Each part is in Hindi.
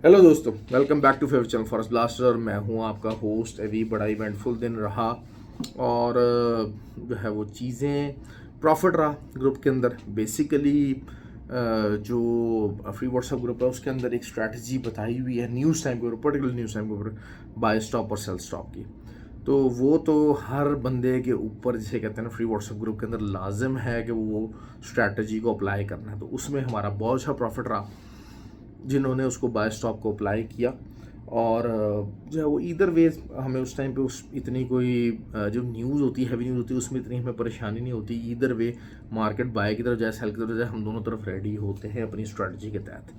हेलो दोस्तों, welcome back to favourite channel forest blaster. मैं हूं आपका होस्ट। अभी बड़ा इवेंटफुल दिन रहा और जो है वो चीज़ें प्रॉफिट रहा ग्रुप के अंदर। बेसिकली जो फ्री व्हाट्सएप ग्रुप है उसके अंदर एक स्ट्रैटेजी बताई हुई है न्यूज़ टाइम के ऊपर, पर्टिकुलर न्यूज़ टाइम के ऊपर, बाय स्टॉप और सेल स्टॉप की। तो वो तो हर बंदे के ऊपर, जिसे कहते हैं ना, फ्री व्हाट्सएप ग्रुप के अंदर लाजिम है कि वो स्ट्रैटेजी को अप्लाई करना है। तो उसमें हमारा बहुत अच्छा प्रॉफिट रहा जिन्होंने उसको बाय स्टॉक को अप्लाई किया। और जो है वो ईदर वे हमें उस टाइम पे उस इतनी कोई जो न्यूज़ होती है, हैवी न्यूज़ होती है, उसमें इतनी हमें परेशानी नहीं होती। ईदर वे मार्केट बाय की तरफ जाए, सेल की तरफ जाए, हम दोनों तरफ रेडी होते हैं अपनी स्ट्रेटजी के तहत।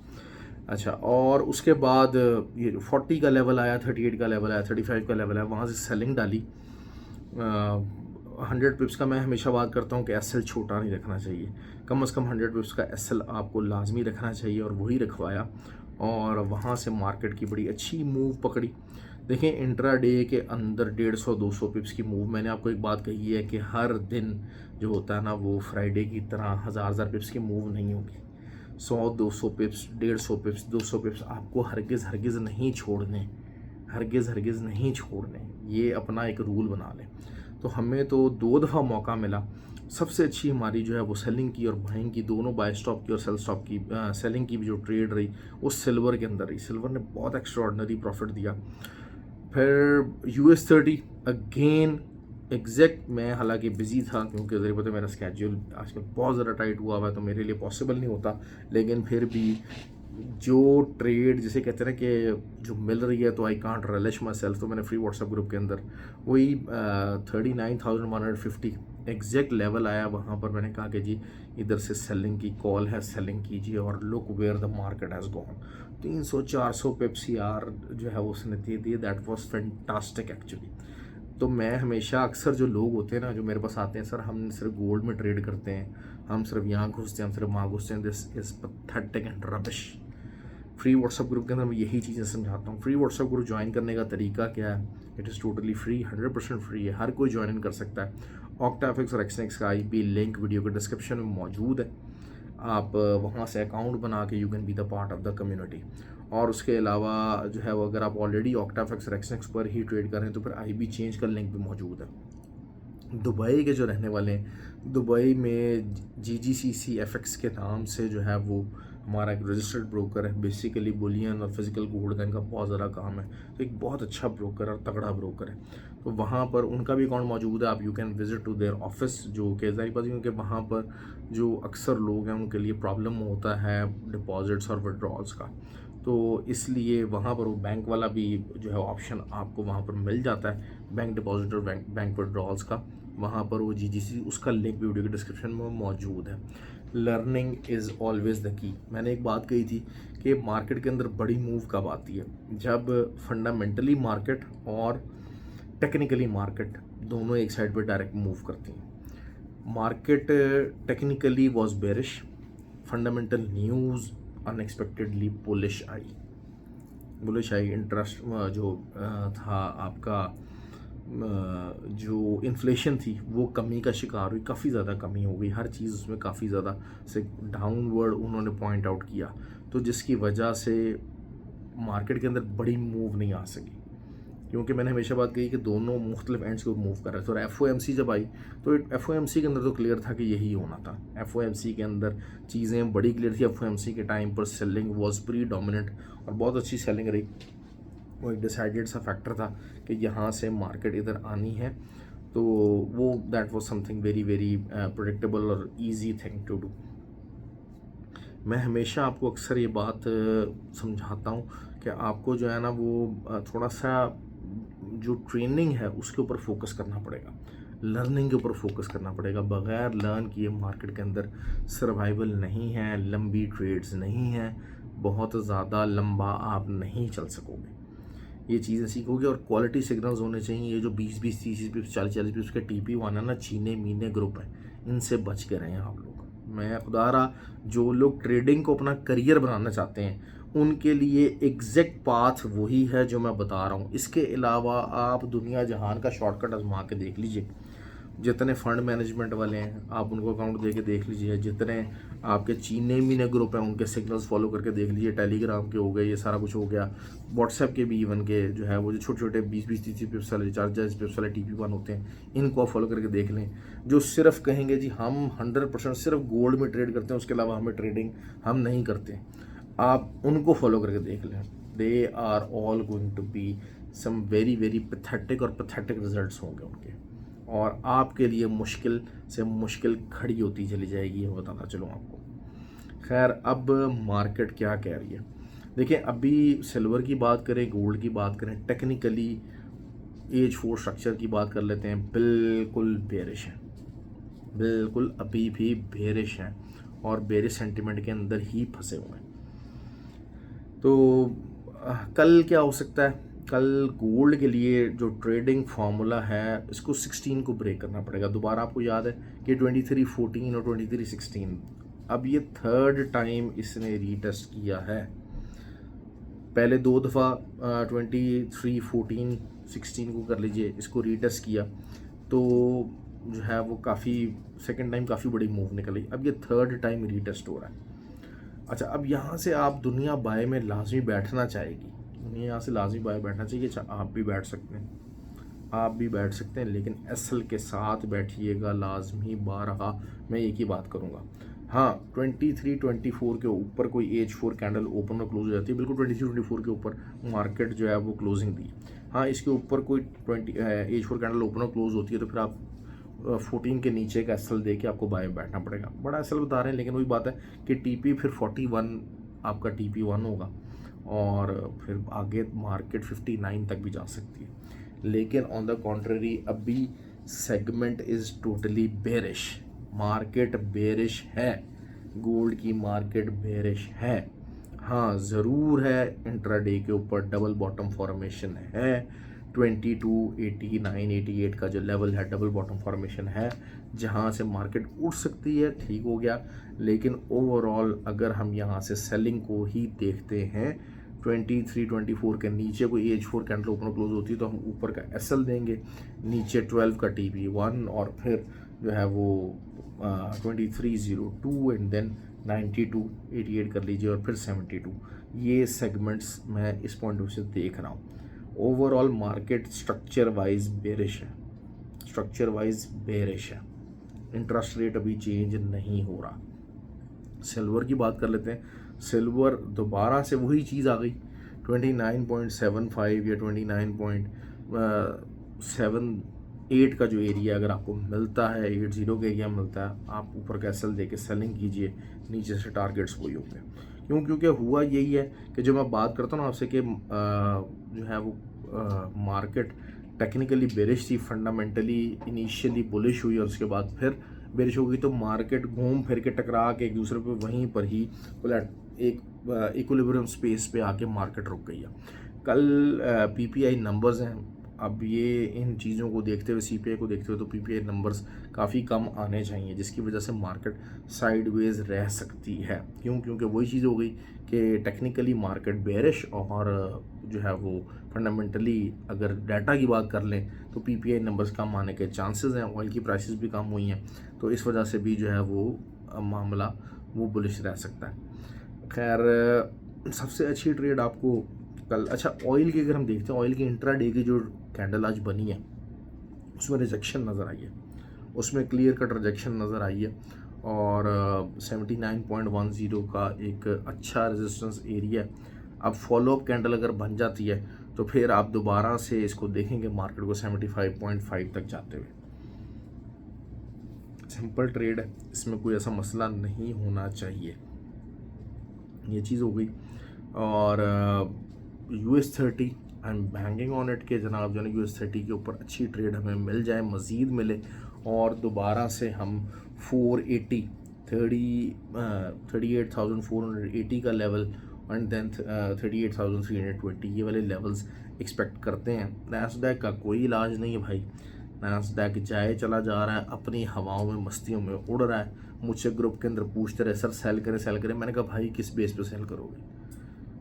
अच्छा, और उसके बाद ये 40 का लेवल आया, 38 का लेवल आया, 35 का लेवल आया, वहाँ से सेलिंग डाली। 100 पिप्स का मैं हमेशा बात करता हूँ कि एस एल छोटा नहीं रखना चाहिए। कम से कम 100 पिप्स का एस एल आपको लाजमी रखना चाहिए, और वही रखवाया। और वहाँ से मार्केट की बड़ी अच्छी मूव पकड़ी। देखें, इंट्रा डे के अंदर 150-200 पिप्स की मूव। मैंने आपको एक बात कही है कि हर दिन जो होता है ना, वो फ्राइडे की तरह हज़ार पिप्स की मूव नहीं होगी। 100-200 पिप्स, 150 पिप्स, 200 पिप्स आपको हरगिज़ हरगिज़ नहीं छोड़ने, हरगिज़ हरगिज़ नहीं छोड़ने। ये अपना एक रूल बना लें। तो हमें तो 2 दफ़ा मौका मिला। सबसे अच्छी हमारी जो है वो सेलिंग की और बाइंग की, दोनों बाय स्टॉप की और सेल स्टॉप की। सेलिंग की भी जो ट्रेड रही वो सिल्वर के अंदर रही। सिल्वर ने बहुत एक्स्ट्रॉर्डनरी प्रॉफिट दिया। फिर US 30 अगेन एग्जैक्ट। मैं हालांकि बिजी था क्योंकि ज़रिए पता मेरा स्केड्यूल आजकल बहुत ज़्यादा टाइट हुआ हुआ है, तो मेरे लिए पॉसिबल नहीं होता। लेकिन फिर भी जो ट्रेड जिसे कहते हैं ना कि जो मिल रही है, तो I can't relish my self. तो मैंने फ्री व्हाट्सएप ग्रुप के अंदर वही 39,150 एग्जैक्ट लेवल आया, वहाँ पर मैंने कहा कि जी इधर से सेलिंग की कॉल है, सेलिंग कीजिए। और look where the market has gone. 300-400 pips यार जो है वो उसने दे दिए। That was fantastic actually. तो मैं हमेशा अक्सर जो लोग होते हैं ना, जो मेरे पास आते हैं, सर हम सिर्फ गोल्ड में ट्रेड करते हैं, हम सिर्फ यहाँ घुसते हैं, हम सिर्फ वहाँ घुसते हैं, this is pathetic and rubbish. Free WhatsApp group के अंदर मैं यही चीज़ें समझाता हूँ। फ्री व्हाट्सएप ग्रुप ज्वाइन करने का तरीका क्या है? It is totally free, 100% free है। हर कोई ज्वाइन कर सकता है। ऑक्टाफिक्स और एक्सनेक्स का आईपी लिंक वीडियो के डिस्क्रिप्शन में मौजूद है। आप वहाँ से अकाउंट बना के you can be the part of the community. और उसके अलावा जो है वो, अगर आप ऑलरेडी ऑक्टाफिक्स और एक्सनेक्स पर ही ट्रेड कर रहे हैं, तो फिर आईबी चेंज का लिंक भी मौजूद है। दुबई के जो रहने वाले हैं, दुबई में GGCC-FX के नाम से जो है वो हमारा एक रजिस्टर्ड ब्रोकर है। बेसिकली बुलियन और फिजिकल गोल्ड का इनका बहुत ज़्यादा काम है। तो एक बहुत अच्छा ब्रोकर और तगड़ा ब्रोकर है। तो वहाँ पर उनका भी अकाउंट मौजूद है। आप you can visit to their office, जो कि ज़ाहिर बात है क्योंकि वहाँ पर जो अक्सर लोग हैं उनके लिए प्रॉब्लम होता है डिपॉजिट्स और विड्रॉल्स का। तो इसलिए वहाँ पर वो बैंक वाला भी जो है ऑप्शन आपको वहाँ पर मिल जाता है, बैंक डिपॉजिट और बैंक विड्रॉल्स का। वहाँ पर वो GGC, उसका लिंक भी वीडियो के डिस्क्रिप्शन में मौजूद है। Learning is always the key. मैंने एक बात कही थी कि मार्केट के अंदर बड़ी मूव कब आती है? जब फंडामेंटली मार्केट और टेक्निकली मार्केट दोनों एक साइड पर डायरेक्ट मूव करती हैं। Market technically was bearish, fundamental news unexpectedly bullish I. Interest जो था आपका, जो इन्फ्लेशन थी वो कमी का शिकार हुई, काफ़ी ज़्यादा कमी हो गई। हर चीज़ उसमें काफ़ी ज़्यादा से डाउनवर्ड उन्होंने पॉइंट आउट किया, तो जिसकी वजह से मार्केट के अंदर बड़ी मूव नहीं आ सकी। क्योंकि मैंने हमेशा बात कही कि दोनों मुख्तलिफ एंड्स को मूव कर रहे थे। और FOMC जब आई तो FOMC के अंदर तो क्लियर था कि यही होना था। FOMC के अंदर चीज़ें बड़ी क्लियर थी। FOMC के टाइम पर सेलिंग वॉज प्री डोमिनेंट और बहुत अच्छी सेलिंग रही। वो एक डिसाइडेड सा फैक्टर था कि यहाँ से मार्केट इधर आनी है। तो वो that was something very very predictable और इजी थिंग टू डू। मैं हमेशा आपको अक्सर ये बात समझाता हूँ कि आपको जो है ना वो थोड़ा सा जो ट्रेनिंग है उसके ऊपर फोकस करना पड़ेगा, लर्निंग के ऊपर फोकस करना पड़ेगा। बगैर लर्न किए मार्केट के अंदर सर्वाइवल नहीं है, लंबी ट्रेड्स नहीं हैं, बहुत ज़्यादा लंबा आप नहीं चल सकोगे। ये चीज़ें सीखोगे। और क्वालिटी सिग्नल्स होने चाहिए। ये जो 20-20, 30-30 पिप्स, 40-40 पिप्स के TP1 है ना, चीने मीने ग्रुप है, इनसे बच के रहें आप लोग। मैं खुदा रहा, जो लोग ट्रेडिंग को अपना करियर बनाना चाहते हैं उनके लिए एग्जैक्ट पाथ वही है जो मैं बता रहा हूँ। इसके अलावा आप दुनिया जहान का शॉर्टकट आजमा के देख लीजिए। जितने फंड मैनेजमेंट वाले हैं आप उनको अकाउंट दे के देख लीजिए, जितने आपके चीने मीने ग्रुप हैं उनके सिग्नल्स फॉलो करके देख लीजिए, टेलीग्राम के हो गए, ये सारा कुछ हो गया, व्हाट्सएप के भी इवन के जो है वो जो छोटे छोटे 20-20 30 पिप्स वाले 40 पिप्स वाले TP1 होते हैं, इनको आप फॉलो करके देख लें। जो सिर्फ कहेंगे जी हम 100% सिर्फ गोल्ड में ट्रेड करते हैं, उसके अलावा हमें ट्रेडिंग हम नहीं करते, आप उनको फॉलो करके देख लें। They are all going to be some very very pathetic और पैथेटिक रिजल्ट्स होंगे उनके, और आपके लिए मुश्किल से मुश्किल खड़ी होती चली जाएगी, ये बताना चलूँ आपको। खैर अब मार्केट क्या कह रही है, देखिए अभी सिल्वर की बात करें, गोल्ड की बात करें, टेक्निकली एज 4 स्ट्रक्चर की बात कर लेते हैं, बिल्कुल बेरिश है, बिल्कुल अभी भी बेरिश है और बेरिश सेंटिमेंट के अंदर ही फंसे हुए हैं। तो कल क्या हो सकता है, कल गोल्ड के लिए जो ट्रेडिंग फार्मूला है इसको 16 को ब्रेक करना पड़ेगा। दोबारा आपको याद है कि 2314 और 2316, अब ये थर्ड टाइम इसने रीटेस्ट किया है। पहले 2 दफ़ा 2314 16 को कर लीजिए, इसको रीटेस्ट किया तो जो है वो काफ़ी सेकंड टाइम काफ़ी बड़ी मूव निकली, अब ये थर्ड टाइम रीटेस्ट हो रहा है। अच्छा, अब यहाँ से आप दुनिया बाय में लाजमी बैठना चाहेगी, दुनिया यहाँ से लाजमी बाय बैठना चाहिए। अच्छा, आप भी बैठ सकते हैं, आप भी बैठ सकते हैं, लेकिन एसएल के साथ बैठिएगा लाजमी। बारहा मैं एक ही बात करूँगा, हाँ 23-24 के ऊपर कोई एज 4 कैंडल ओपन और क्लोज हो जाती है, बिल्कुल 23-24 के ऊपर मार्केट जो है वो क्लोजिंग दी। हाँ, इसके ऊपर कोई एज 4 कैंडल ओपन और क्लोज होती है तो फिर आप 14 के नीचे का एसएल दे के आपको बाय में बैठना पड़ेगा। बड़ा एसएल बता रहे हैं, लेकिन वही बात है कि टीपी फिर 41 आपका TP1 होगा और फिर आगे मार्केट 59 तक भी जा सकती है। लेकिन ऑन द कॉन्ट्ररी अभी segment is totally bearish, market bearish है, गोल्ड की मार्केट बेरिश है। हाँ ज़रूर है, इंट्राडे के ऊपर डबल बॉटम फॉर्मेशन है, 2289-88 का जो लेवल है डबल बॉटम फॉर्मेशन है, जहाँ से मार्केट उठ सकती है, ठीक हो गया। लेकिन ओवरऑल अगर हम यहाँ से सेलिंग को ही देखते हैं, 23-24 के नीचे कोई एज 4 कैंडल ओपन क्लोज होती है तो हम ऊपर का एसएल देंगे, नीचे 12 का TP1 और फिर जो है वो 2302 एंड देन 9288 कर लीजिए और फिर 72। ये सेगमेंट्स मैं इस पॉइंट ऑफ से देख रहा हूँ। Overall market structure wise bearish है, स्ट्रक्चर वाइज बेरिश है, इंटरेस्ट रेट अभी चेंज नहीं हो रहा। सिल्वर की बात कर लेते हैं, सिल्वर दोबारा से वही चीज़ आ गई, 29.75 या 29.78 का जो एरिया अगर आपको मिलता है, 80 का एरिया मिलता है, आप ऊपर का एसएल दे के सेलिंग कीजिए, नीचे से टारगेट्स वही होंगे। क्योंकि हुआ यही है कि जो मैं बात करता हूँ ना आपसे कि जो है वो मार्केट टेक्निकली बेरिश थी, फंडामेंटली इनिशियली बुलिश हुई और उसके बाद फिर बेरिश हो गई, तो मार्केट घूम फिर के टकरा के एक दूसरे पे वहीं पर ही एक इक्विलिब्रियम स्पेस पे आके मार्केट रुक गई है। कल PPI नंबर्स हैं, अब ये इन चीज़ों को देखते हुए, CPI को देखते हुए तो PPI नंबर्स काफ़ी कम आने चाहिए, जिसकी वजह से मार्केट साइडवेज रह सकती है। क्योंकि वही चीज़ हो गई कि टेक्निकली मार्केट बेरिश और जो है वो फंडामेंटली अगर डाटा की बात कर लें तो PPI नंबर्स कम आने के चांसेस हैं, ऑयल की प्राइसेस भी कम हुई हैं, तो इस वजह से भी जो है वो मामला वो बुलिश रह सकता है। खैर सबसे अच्छी ट्रेड आपको कल, अच्छा ऑयल की अगर हम देखते हैं, ऑयल की इंट्राडे की जो कैंडल आज बनी है उसमें रिजेक्शन नज़र आई है, उसमें क्लियर कट रिजेक्शन नज़र आई है और 79.10 का एक अच्छा रेजिस्टेंस एरिया। अब फॉलोअप कैंडल अगर बन जाती है तो फिर आप दोबारा से इसको देखेंगे मार्केट को 75.5 तक जाते हुए। सिंपल ट्रेड है, इसमें कोई ऐसा मसला नहीं होना चाहिए, ये चीज़ हो गई। और US30 I am banking on it के जनाब जो है US30 के ऊपर अच्छी ट्रेड हमें मिल जाए, मज़ीद मिले और दोबारा से हम 38,480 का लेवल एंड देन 38,320 ये वाले लेवल्स एक्सपेक्ट करते हैं। नैस्डैक का कोई इलाज नहीं है भाई, नैस्डैक जाए चला जा रहा है, अपनी हवाओं में मस्तियों में उड़ रहा है। मुझसे ग्रुप के अंदर पूछते रहे सर सेल करें, मैंने कहा भाई किस बेस पे सेल करोगे,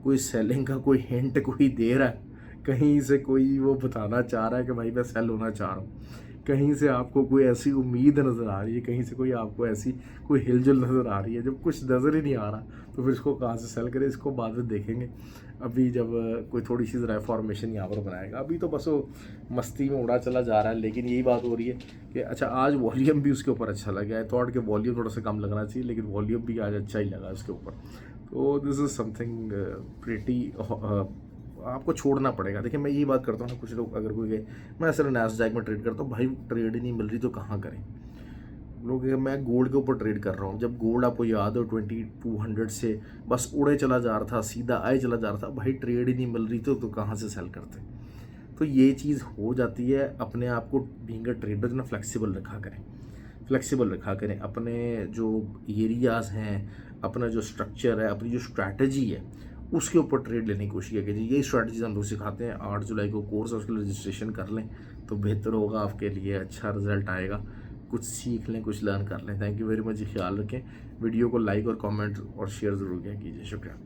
कोई सेलिंग का कोई हिंट कोई दे रहा है, कहीं से कोई वो बताना चाह रहा है कि भाई मैं सेल होना चाह रहा हूँ। कहीं से आपको कोई ऐसी उम्मीद नज़र आ रही है, कहीं से कोई आपको ऐसी कोई हिलजुल नज़र आ रही है, जब कुछ नज़र ही नहीं आ रहा तो फिर इसको कहाँ से सेल करें, इसको बाद में देखेंगे। अभी जब कोई थोड़ी सी ज़रा फॉर्मेशन यहाँ पर बनाएगा, अभी तो बस वो मस्ती में उड़ा चला जा रहा है। लेकिन यही बात हो रही है कि अच्छा आज वॉल्यूम भी उसके ऊपर अच्छा लगा है, थॉट के वॉल्यूम थोड़ा सा कम लगना चाहिए, लेकिन वॉल्यूम भी आज अच्छा ही लगा उसके ऊपर। तो दिस इज़ समथिंग प्रीटी, आपको छोड़ना पड़ेगा। देखिए मैं यही बात करता हूँ ना, कुछ लोग अगर कोई मैं असल नैस्डैक में ट्रेड करता हूँ, भाई ट्रेड ही नहीं मिल रही तो कहाँ करें लोग। मैं गोल्ड के ऊपर ट्रेड कर रहा हूँ, जब गोल्ड आपको याद हो 2200 से बस उड़े चला जा रहा था, सीधा आए चला जा रहा था, भाई ट्रेड ही नहीं मिल रही तो कहाँ से सेल करते। तो ये चीज़ हो जाती है। अपने आप को बीइंग अ ट्रेडर ना फ्लेक्सिबल रखा करें, फ्लेक्सिबल रखा करें। अपने जो एरियाज़ हैं, अपना जो स्ट्रक्चर है, अपनी जो स्ट्रैटेजी है, उसके ऊपर ट्रेड लेने की कोशिश कीजिए। यही स्ट्रैटेजीज हम लोग सिखाते हैं। 8 जुलाई को कोर्स है, उसके लिए रजिस्ट्रेशन कर लें तो बेहतर होगा आपके लिए, अच्छा रिजल्ट आएगा। कुछ सीख लें, कुछ लर्न कर लें। थैंक यू वेरी मच, ख्याल रखें। वीडियो को लाइक और कमेंट और शेयर ज़रूर कीजिए। शुक्रिया।